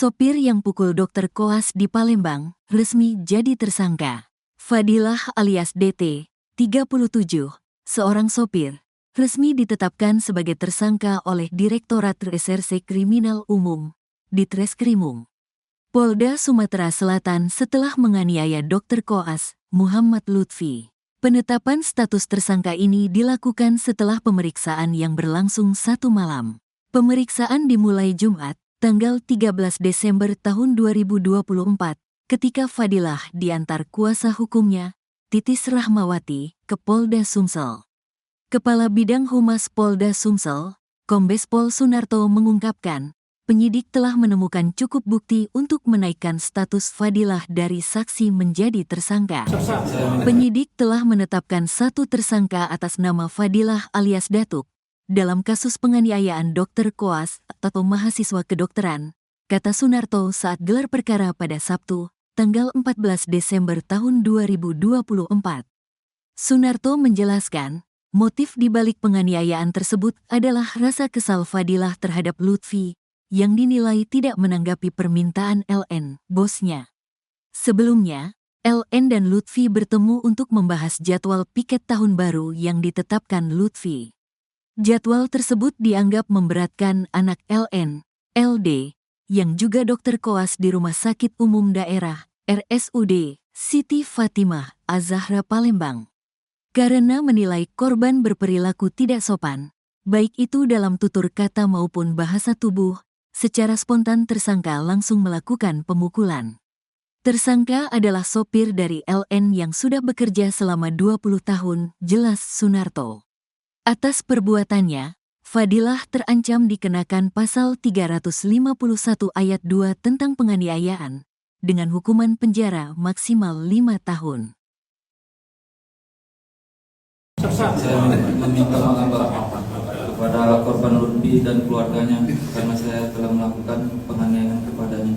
Sopir yang pukul dokter koas di Palembang resmi jadi tersangka. Fadilah alias DT, 37, seorang sopir, resmi ditetapkan sebagai tersangka oleh Direktorat Reserse Kriminal Umum, Ditreskrimum Polda Sumatera Selatan setelah menganiaya dokter koas, Muhammad Lutfi. Penetapan status tersangka ini dilakukan setelah pemeriksaan yang berlangsung 1 malam. Pemeriksaan dimulai Jumat, tanggal 13 Desember tahun 2024, ketika Fadilah diantar kuasa hukumnya, Titis Rahmawati, ke Polda Sumsel. Kepala Bidang Humas Polda Sumsel, Kombes Pol Sunarto mengungkapkan, penyidik telah menemukan cukup bukti untuk menaikkan status Fadilah dari saksi menjadi tersangka. Penyidik telah menetapkan satu tersangka atas nama Fadilah alias Datuk dalam kasus penganiayaan dokter koas atau mahasiswa kedokteran, kata Sunarto saat gelar perkara pada Sabtu, tanggal 14 Desember tahun 2024. Sunarto menjelaskan, motif di balik penganiayaan tersebut adalah rasa kesal Fadilah terhadap Lutfi, yang dinilai tidak menanggapi permintaan LN, bosnya. Sebelumnya, LN dan Lutfi bertemu untuk membahas jadwal piket tahun baru yang ditetapkan Lutfi. Jadwal tersebut dianggap memberatkan anak LN, LD, yang juga dokter koas di Rumah Sakit Umum Daerah, RSUD, Siti Fatimah, Az-Zahra Palembang. Karena menilai korban berperilaku tidak sopan, baik itu dalam tutur kata maupun bahasa tubuh, secara spontan tersangka langsung melakukan pemukulan. Tersangka adalah sopir dari LN yang sudah bekerja selama 20 tahun, jelas Sunarto. Atas perbuatannya, Fadilah terancam dikenakan pasal 351 ayat 2 tentang penganiayaan, dengan hukuman penjara maksimal 5 tahun. Saya meminta maaf kepada korban Lutfi dan keluarganya karena saya telah melakukan penganiayaan kepadanya.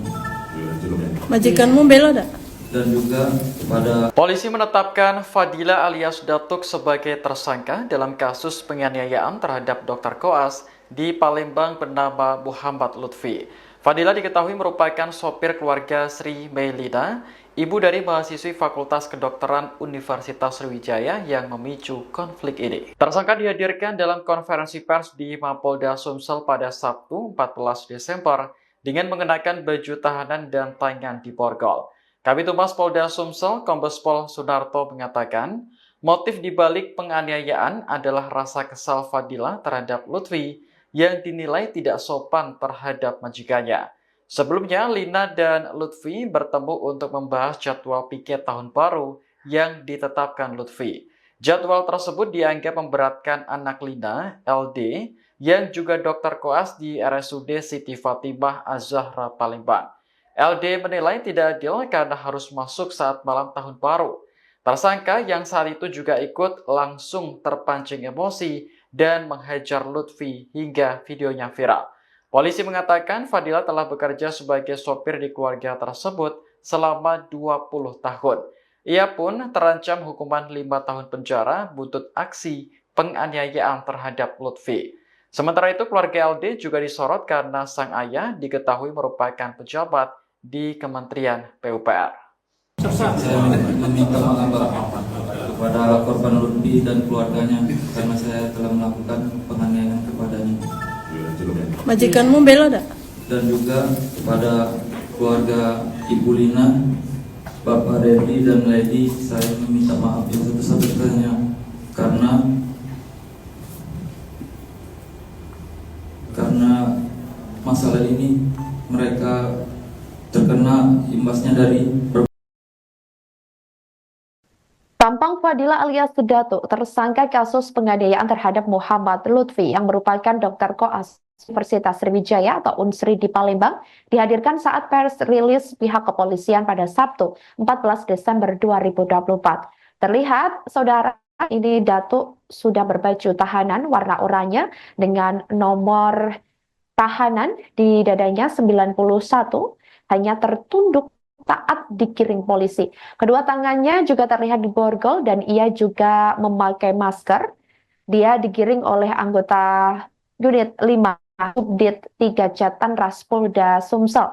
Majikanmu bela tak? Dan juga kepada Polisi menetapkan Fadilah alias Datuk sebagai tersangka dalam kasus penganiayaan terhadap dokter koas di Palembang bernama Muhammad Lutfi. Fadilah diketahui merupakan sopir keluarga Sri Meilina, ibu dari mahasiswi Fakultas Kedokteran Universitas Sriwijaya yang memicu konflik ini. Tersangka dihadirkan dalam konferensi pers di Mapolda Sumsel pada Sabtu 14 Desember dengan mengenakan baju tahanan dan tangan diborgol. Kabid Humas Polda Sumsel, Kombes Pol Sunarto mengatakan, motif dibalik penganiayaan adalah rasa kesal Fadilah terhadap Lutfi yang dinilai tidak sopan terhadap majikannya. Sebelumnya, Lina dan Lutfi bertemu untuk membahas jadwal piket tahun baru yang ditetapkan Lutfi. Jadwal tersebut dianggap memberatkan anak Lina, LD, yang juga dokter koas di RSUD Siti Fatimah Az-Zahra Palembang. LD menilai tidak adil karena harus masuk saat malam tahun baru. Tersangka yang saat itu juga ikut langsung terpancing emosi dan menghajar Lutfi hingga videonya viral. Polisi mengatakan Fadilah telah bekerja sebagai sopir di keluarga tersebut selama 20 tahun. Ia pun terancam hukuman 5 tahun penjara buntut aksi penganiayaan terhadap Lutfi. Sementara itu keluarga LD juga disorot karena sang ayah diketahui merupakan pejabat di Kementerian PUPR. saya meminta maaf kepada korban Lutfi dan keluarganya karena saya telah melakukan penganiayaan kepadanya. Majikanmu bela tak? Dan juga kepada keluarga Ibu Lina, Bapak Reddy dan Lady, saya meminta maaf yang sebesar-besarnya karena masalah ini mereka terkena imbasnya dari Tampang Fadilah alias Datuk tersangka kasus penganiayaan terhadap Muhammad Lutfi yang merupakan dokter koas Universitas Sriwijaya atau Unsri di Palembang dihadirkan saat pers rilis pihak kepolisian pada Sabtu 14 Desember 2024. Terlihat saudara ini Datuk sudah berbaju tahanan warna oranye dengan nomor tahanan di dadanya 91, hanya tertunduk saat digiring polisi. Kedua tangannya juga terlihat diborgol dan ia juga memakai masker. Dia digiring oleh anggota unit 5 Subdit 3 Jatan Ras Polda Sumsel.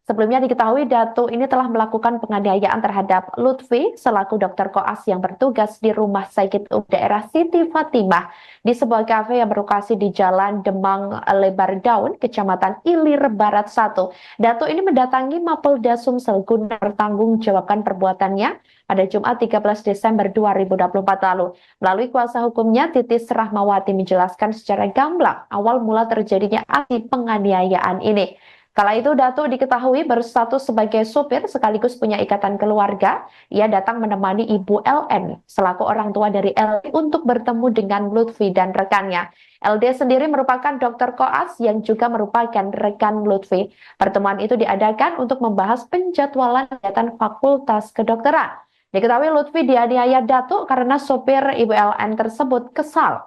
Sebelumnya diketahui Datuk ini telah melakukan penganiayaan terhadap Lutfi selaku dokter koas yang bertugas di Rumah Sakit Umum Daerah Siti Fatimah di sebuah kafe yang berlokasi di Jalan Demang Lebar Daun, Kecamatan Ilir Barat 1. Datuk ini mendatangi Mapolda Sumsel guna bertanggungjawabkan perbuatannya pada Jumat 13 Desember 2024 lalu. Melalui kuasa hukumnya, Titis Rahmawati menjelaskan secara gamblang awal mula terjadinya aksi penganiayaan ini. Kala itu Datuk diketahui berstatus sebagai supir sekaligus punya ikatan keluarga. Ia datang menemani Ibu LN selaku orang tua dari LD untuk bertemu dengan Lutfi dan rekannya. LD sendiri merupakan dokter koas yang juga merupakan rekan Lutfi. Pertemuan itu diadakan untuk membahas penjadwalan kegiatan Fakultas Kedokteran. Diketahui Lutfi dianiaya Datuk karena sopir Ibu LN tersebut kesal.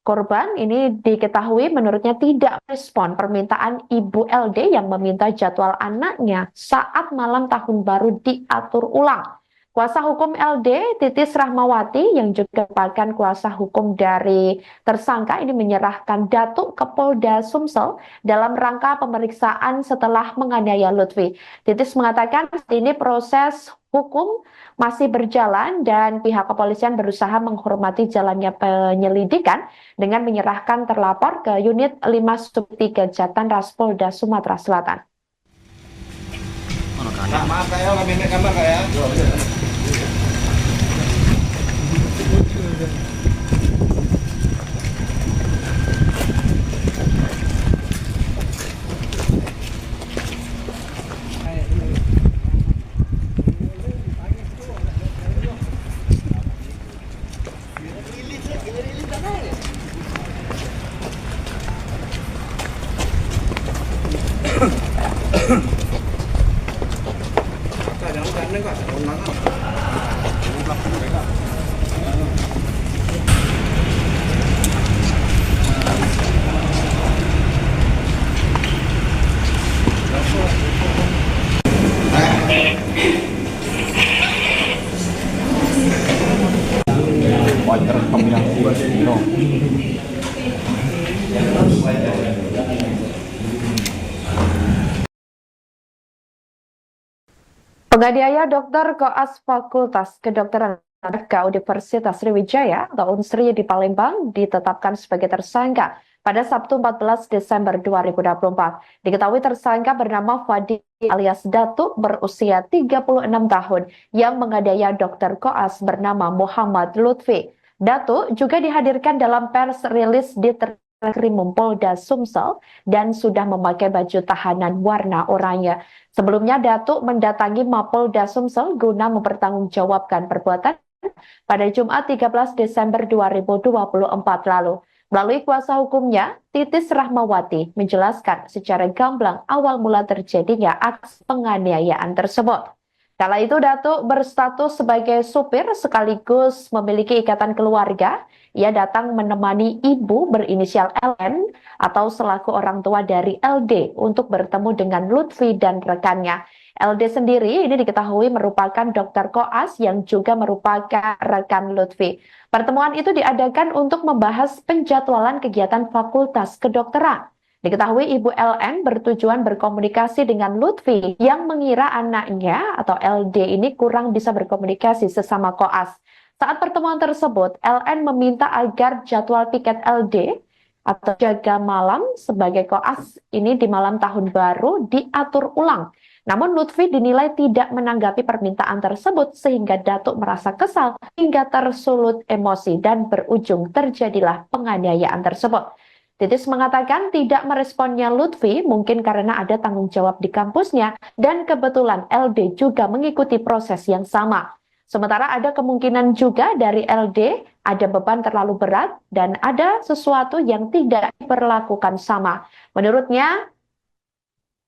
Korban ini diketahui menurutnya tidak respon permintaan Ibu LD yang meminta jadwal anaknya saat malam tahun baru diatur ulang. Kuasa hukum LD, Titis Rahmawati, yang juga merupakan kuasa hukum dari tersangka ini menyerahkan Datuk ke Polda Sumsel dalam rangka pemeriksaan setelah menganiaya Lutfi. Titis mengatakan ini proses hukum masih berjalan dan pihak kepolisian berusaha menghormati jalannya penyelidikan dengan menyerahkan terlapor ke unit 5/3 Jatanras Polda Sumatera Selatan. Maaf kayak lagi naik gambar kayak. Jangan gandeng kok, wajar pemilihan Penganiaya dokter koas Fakultas Kedokteran Universitas Sriwijaya atau Unsri di Palembang ditetapkan sebagai tersangka pada Sabtu 14 Desember 2024. Diketahui tersangka bernama Fadil alias Datuk berusia 36 tahun yang menganiaya dokter koas bernama Muhammad Lutfi. Datuk juga dihadirkan dalam pers rilis di Krimum Polda Sumsel dan sudah memakai baju tahanan warna oranye. Sebelumnya Datuk mendatangi Mapolda Sumsel guna mempertanggungjawabkan perbuatan pada Jumat 13 Desember 2024 lalu. Melalui kuasa hukumnya, Titis Rahmawati menjelaskan secara gamblang awal mula terjadinya aksi penganiayaan tersebut. Kala itu Datuk berstatus sebagai supir sekaligus memiliki ikatan keluarga. Ia datang menemani ibu berinisial LN atau selaku orang tua dari LD untuk bertemu dengan Lutfi dan rekannya. LD sendiri ini diketahui merupakan dokter koas yang juga merupakan rekan Lutfi. Pertemuan itu diadakan untuk membahas penjadwalan kegiatan Fakultas Kedokteran. Diketahui Ibu LN bertujuan berkomunikasi dengan Lutfi yang mengira anaknya atau LD ini kurang bisa berkomunikasi sesama koas. Saat pertemuan tersebut, LN meminta agar jadwal piket LD atau jaga malam sebagai koas ini di malam tahun baru diatur ulang. Namun Lutfi dinilai tidak menanggapi permintaan tersebut sehingga Datuk merasa kesal hingga tersulut emosi dan berujung terjadilah penganiayaan tersebut. Titis mengatakan tidak meresponnya Lutfi mungkin karena ada tanggung jawab di kampusnya dan kebetulan LD juga mengikuti proses yang sama. Sementara ada kemungkinan juga dari LD ada beban terlalu berat dan ada sesuatu yang tidak diperlakukan sama. Menurutnya,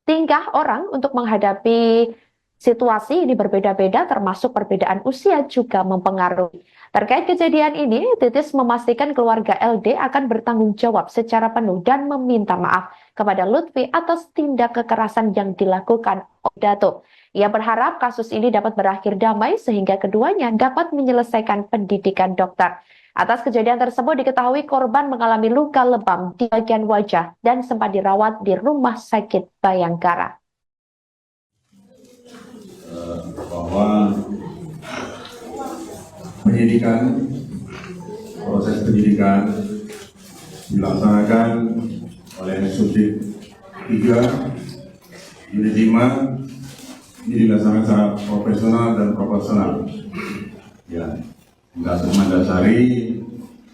tingkah orang untuk menghadapi situasi ini berbeda-beda termasuk perbedaan usia juga mempengaruhi. Terkait kejadian ini, Titis memastikan keluarga LD akan bertanggung jawab secara penuh dan meminta maaf kepada Lutfi atas tindak kekerasan yang dilakukan oleh Datuk. Ia berharap kasus ini dapat berakhir damai sehingga keduanya dapat menyelesaikan pendidikan dokter. Atas kejadian tersebut diketahui korban mengalami luka lebam di bagian wajah dan sempat dirawat di Rumah Sakit Bayangkara. penyidikan, proses penyidikan dilaksanakan oleh Subdit 3 Unit 5. Ini dilaksanakan secara profesional dan proporsional. Ya, mendasari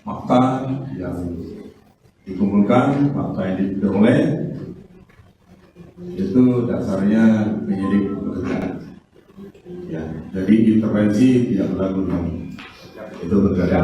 fakta yang dikumpulkan, fakta yang diperoleh, itu dasarnya penyidik bekerja. Ya, jadi intervensi tidak berlaku, itu bekerja.